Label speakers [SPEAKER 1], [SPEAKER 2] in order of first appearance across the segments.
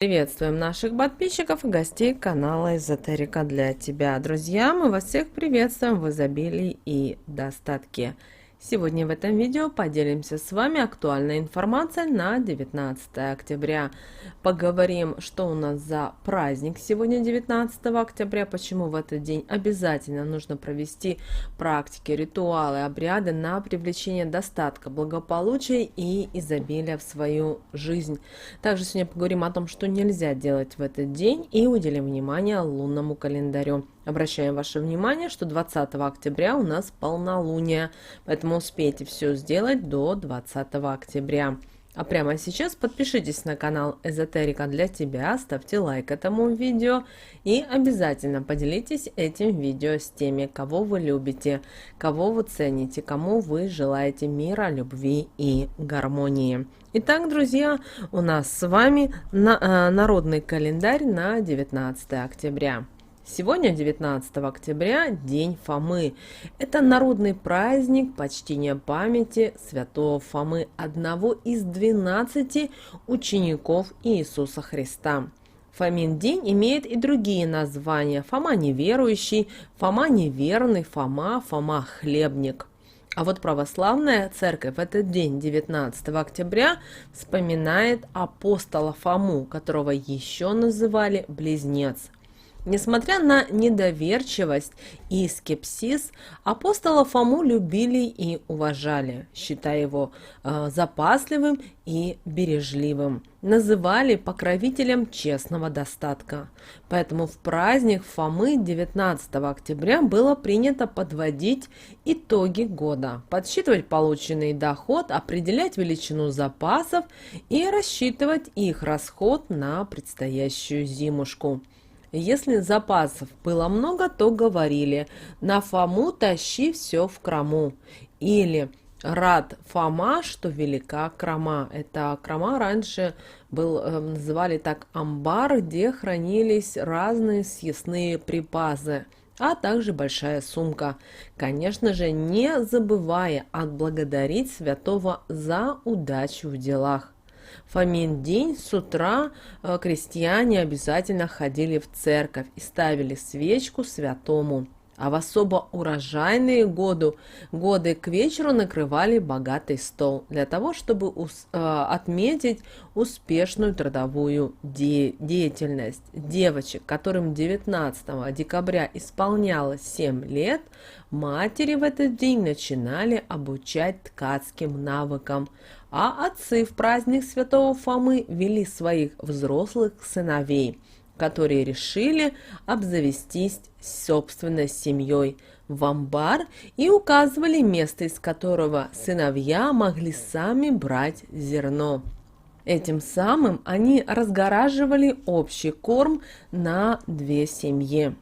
[SPEAKER 1] Приветствуем наших подписчиков и гостей канала Эзотерика для тебя. Друзья, мы вас всех приветствуем в изобилии и достатке. Сегодня в этом видео поделимся с вами актуальной информацией на 19 октября. Поговорим, что у нас за праздник сегодня 19 октября, почему в этот день обязательно нужно провести практики, ритуалы, обряды на привлечение достатка, благополучия и изобилия в свою жизнь. Также сегодня поговорим о том, что нельзя делать в этот день, и уделим внимание лунному календарю. Обращаем ваше внимание, что 20 октября у нас полнолуние, поэтому успейте все сделать до 20 октября. А прямо сейчас подпишитесь на канал Эзотерика для тебя, ставьте лайк этому видео и обязательно поделитесь этим видео с теми, кого вы любите, кого вы цените, кому вы желаете мира, любви и гармонии. Итак, друзья, у нас с вами народный календарь на 19 октября. Сегодня, 19 октября, День Фомы. Это народный праздник почтения памяти святого Фомы, одного из 12 учеников Иисуса Христа. Фомин день имеет и другие названия: Фома неверующий, Фома неверный, Фома, Фома хлебник. А вот православная церковь в этот день, 19 октября, вспоминает апостола Фому, которого еще называли Близнец. Несмотря на недоверчивость и скепсис, апостола Фому любили и уважали, считая его запасливым и бережливым. Называли покровителем честного достатка. Поэтому в праздник Фомы 19 октября было принято подводить итоги года, подсчитывать полученный доход, определять величину запасов и рассчитывать их расход на предстоящую зимушку. Если запасов было много, то говорили: «На Фому тащи все в крому», или «Рад Фома, что велика крома». Это крома раньше называли так амбар, где хранились разные съестные припасы, а также большая сумка. Конечно же, не забывая отблагодарить святого за удачу в делах. Фомин день с утра крестьяне обязательно ходили в церковь и ставили свечку святому. А в особо урожайные годы к вечеру накрывали богатый стол для того, чтобы отметить успешную трудовую деятельность. Девочек, которым 19 декабря исполнялось 7 лет, матери в этот день начинали обучать ткацким навыкам, а отцы в праздник святого Фомы вели своих взрослых сыновей, которые решили обзавестись собственной семьей, в амбар и указывали место, из которого сыновья могли сами брать зерно. Этим самым они разгораживали общий корм на 2 семьи.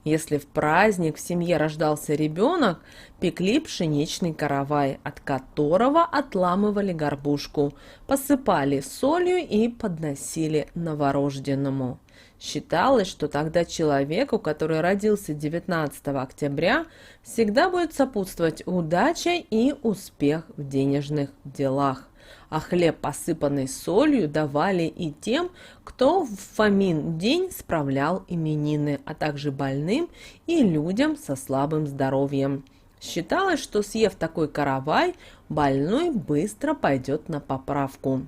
[SPEAKER 1] Если в праздник в семье рождался ребенок, пекли пшеничный каравай, от которого отламывали горбушку, посыпали солью и подносили новорожденному. Считалось, что тогда человеку, который родился 19 октября, всегда будет сопутствовать удача и успех в денежных делах. А хлеб, посыпанный солью, давали и тем, кто в Фомин день справлял именины, а также больным и людям со слабым здоровьем. Считалось, что съев такой каравай, больной быстро пойдет на поправку.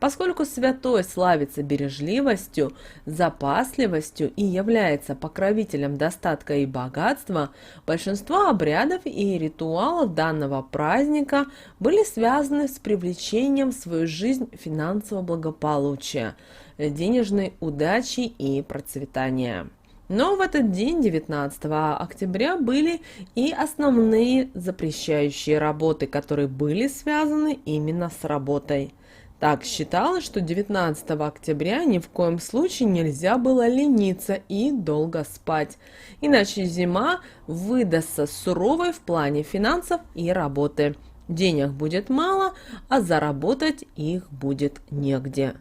[SPEAKER 1] Поскольку святой славится бережливостью, запасливостью и является покровителем достатка и богатства, большинство обрядов и ритуалов данного праздника были связаны с привлечением в свою жизнь финансового благополучия, денежной удачи и процветания. Но в этот день, 19 октября, были и основные запрещающие работы, которые были связаны именно с работой. Так считалось, что 19 октября ни в коем случае нельзя было лениться и долго спать, иначе зима выдастся суровой в плане финансов и работы. Денег будет мало, а заработать их будет негде.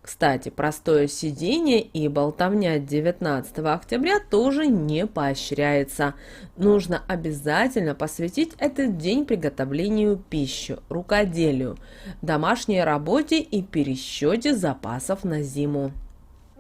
[SPEAKER 1] Кстати, простое сидение и болтовня 19 октября тоже не поощряется. Нужно обязательно посвятить этот день приготовлению пищи, рукоделию, домашней работе и пересчете запасов на зиму.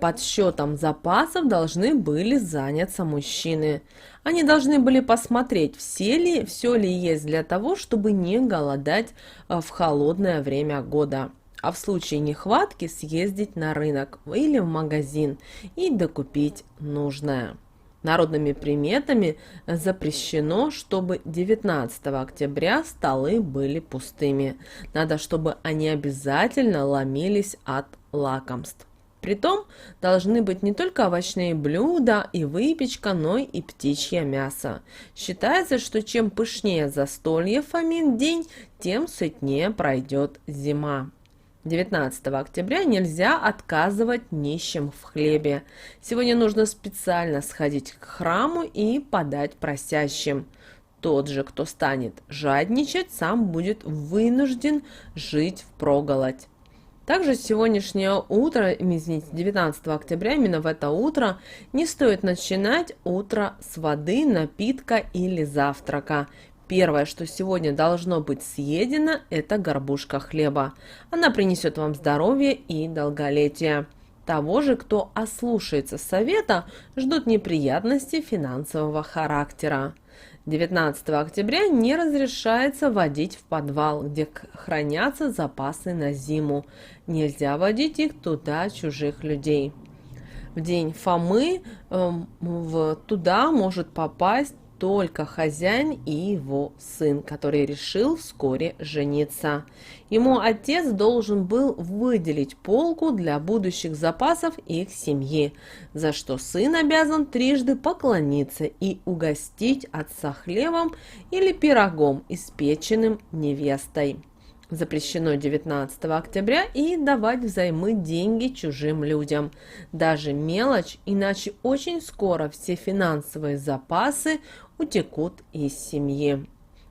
[SPEAKER 1] Подсчетом запасов должны были заняться мужчины. Они должны были посмотреть, все ли есть для того, чтобы не голодать в холодное время года. А в случае нехватки съездить на рынок или в магазин и докупить нужное. Народными приметами запрещено, чтобы 19 октября столы были пустыми. Надо, чтобы они обязательно ломились от лакомств. Притом должны быть не только овощные блюда и выпечка, но и птичье мясо. Считается, что чем пышнее застолье в Фомин день, тем сытнее пройдет зима. 19 октября нельзя отказывать нищим в хлебе. Сегодня нужно специально сходить к храму и подать просящим. Тот же, кто станет жадничать, сам будет вынужден жить впроголодь. Также сегодняшнее утро, извините, 19 октября, именно в это утро, не стоит начинать утро с воды, напитка или завтрака. Первое, что сегодня должно быть съедено, это горбушка хлеба. Она принесет вам здоровье и долголетие. Того же, кто ослушается совета, ждут неприятности финансового характера. 19 октября не разрешается водить в подвал, где хранятся запасы на зиму. Нельзя водить их туда чужих людей. В день Фомы туда может попасть только хозяин и его сын, который решил вскоре жениться. Ему отец должен был выделить полку для будущих запасов их семьи, за что сын обязан трижды поклониться и угостить отца хлебом или пирогом, испеченным невестой. Запрещено 19 октября и давать взаймы деньги чужим людям. Даже мелочь, иначе очень скоро все финансовые запасы утекут из семьи.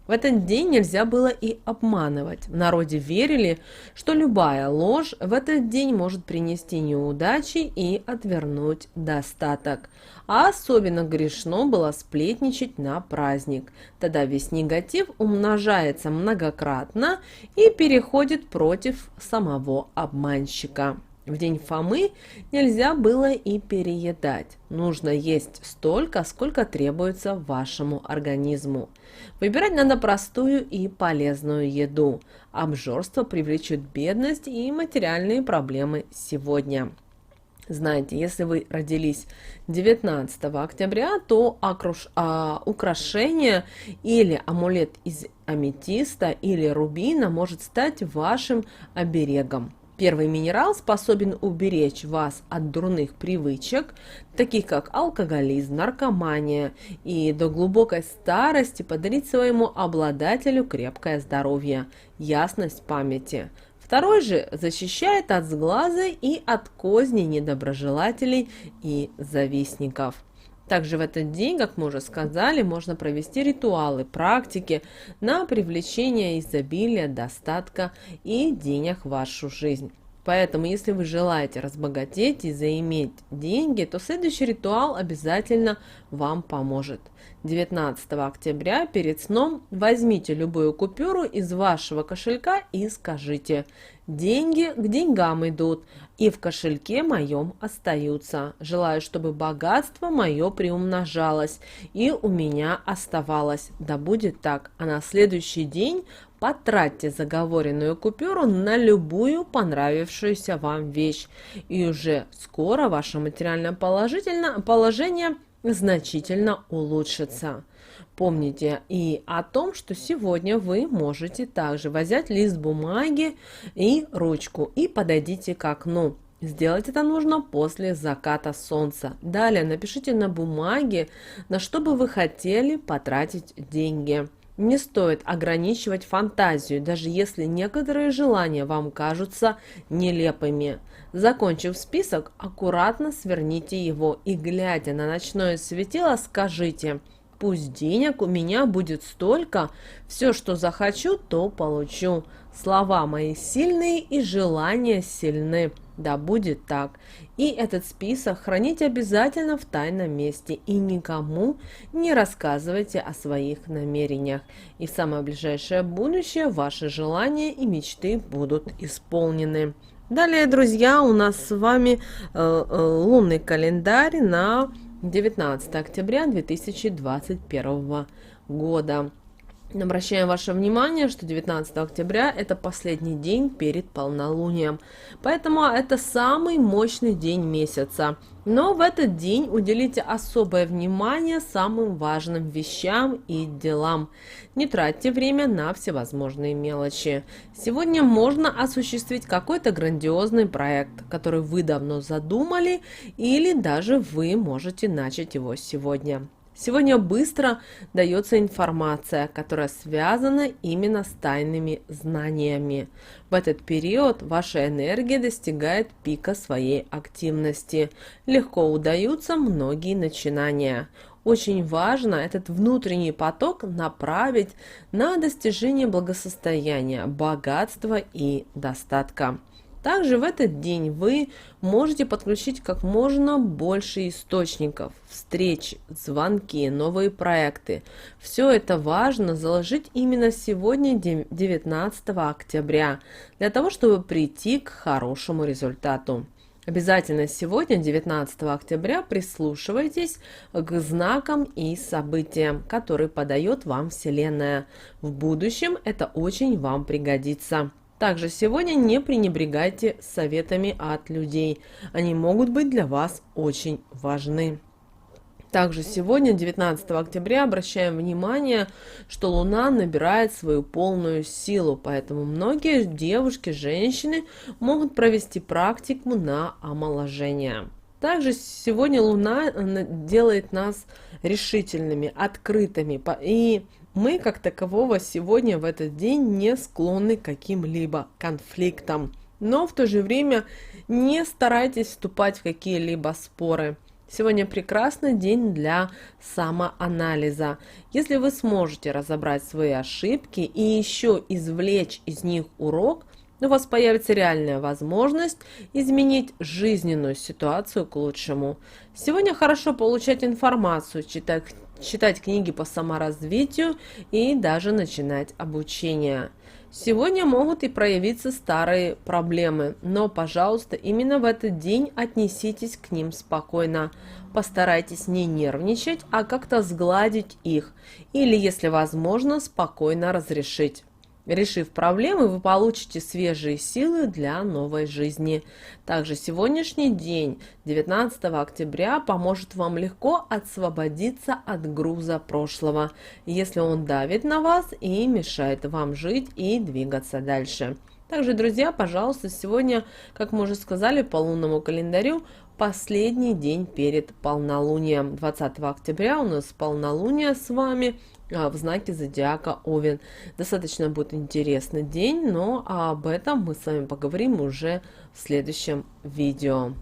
[SPEAKER 1] В этот день нельзя было и обманывать. В народе верили, что любая ложь в этот день может принести неудачи и отвернуть достаток. А особенно грешно было сплетничать на праздник. Тогда весь негатив умножается многократно и переходит против самого обманщика. В день Фомы нельзя было и переедать. Нужно есть столько, сколько требуется вашему организму. Выбирать надо простую и полезную еду. Обжорство привлечет бедность и материальные проблемы сегодня. Знаете, если вы родились 19 октября, то украшение или амулет из аметиста или рубина может стать вашим оберегом. Первый минерал способен уберечь вас от дурных привычек, таких как алкоголизм, наркомания, и до глубокой старости подарить своему обладателю крепкое здоровье, ясность памяти. Второй же защищает от сглаза и от козней недоброжелателей и завистников. Также в этот день, как мы уже сказали, можно провести ритуалы, практики на привлечение изобилия, достатка и денег в вашу жизнь. Поэтому, если вы желаете разбогатеть и заиметь деньги, то следующий ритуал обязательно вам поможет. 19 октября перед сном возьмите любую купюру из вашего кошелька и скажите: «Деньги к деньгам идут, и в кошельке моем остаются. Желаю, чтобы богатство мое приумножалось, и у меня оставалось. Да будет так». А на следующий день потратьте заговоренную купюру на любую понравившуюся вам вещь, и уже скоро ваше материальное положение значительно улучшится. Помните и о том, что сегодня вы можете также взять лист бумаги и ручку и подойдите к окну. Сделать это нужно после заката солнца. Далее напишите на бумаге, на что бы вы хотели потратить деньги. Не стоит ограничивать фантазию, даже если некоторые желания вам кажутся нелепыми. Закончив список, аккуратно сверните его и, глядя на ночное светило, скажите: «Пусть денег у меня будет столько, все, что захочу, то получу. Слова мои сильные и желания сильны. Да будет так». И этот список храните обязательно в тайном месте и никому не рассказывайте о своих намерениях. И в самое ближайшее будущее ваши желания и мечты будут исполнены. Далее, друзья, у нас с вами лунный календарь на 19 октября 2021 года. Обращаем ваше внимание, что 19 октября это последний день перед полнолунием, поэтому это самый мощный день месяца. Но в этот день уделите особое внимание самым важным вещам и делам. Не тратьте время на всевозможные мелочи. Сегодня можно осуществить какой-то грандиозный проект, который вы давно задумали, или даже вы можете начать его сегодня. Сегодня быстро дается информация, которая связана именно с тайными знаниями. В этот период ваша энергия достигает пика своей активности. Легко удаются многие начинания. Очень важно этот внутренний поток направить на достижение благосостояния, богатства и достатка. Также в этот день вы можете подключить как можно больше источников, встреч, звонки, новые проекты. Все это важно заложить именно сегодня, 19 октября, для того, чтобы прийти к хорошему результату. Обязательно сегодня, 19 октября, прислушивайтесь к знакам и событиям, которые подает вам Вселенная. В будущем это очень вам пригодится. Также сегодня не пренебрегайте советами от людей. Они могут быть для вас очень важны. Также сегодня, 19 октября, обращаем внимание, что Луна набирает свою полную силу, поэтому многие девушки, женщины могут провести практику на омоложение. Также сегодня Луна делает нас решительными, открытыми, и мы, как такового, сегодня в этот день не склонны к каким-либо конфликтам. Но в то же время не старайтесь вступать в какие-либо споры. Сегодня прекрасный день для самоанализа. Если вы сможете разобрать свои ошибки и еще извлечь из них урок, у вас появится реальная возможность изменить жизненную ситуацию к лучшему. Сегодня хорошо получать информацию, читать книги по саморазвитию и даже начинать обучение. Сегодня могут и проявиться старые проблемы, но, пожалуйста, именно в этот день отнеситесь к ним спокойно. Постарайтесь не нервничать, а как-то сгладить их, или, если возможно, спокойно разрешить. Решив проблемы, вы получите свежие силы для новой жизни. Также сегодняшний день, 19 октября, поможет вам легко освободиться от груза прошлого, если он давит на вас и мешает вам жить и двигаться дальше. Также, друзья, пожалуйста, сегодня, как мы уже сказали, по лунному календарю, последний день перед полнолунием. 20 октября у нас полнолуние с вами в знаке зодиака Овен. Достаточно будет интересный день, но об этом мы с вами поговорим уже в следующем видео.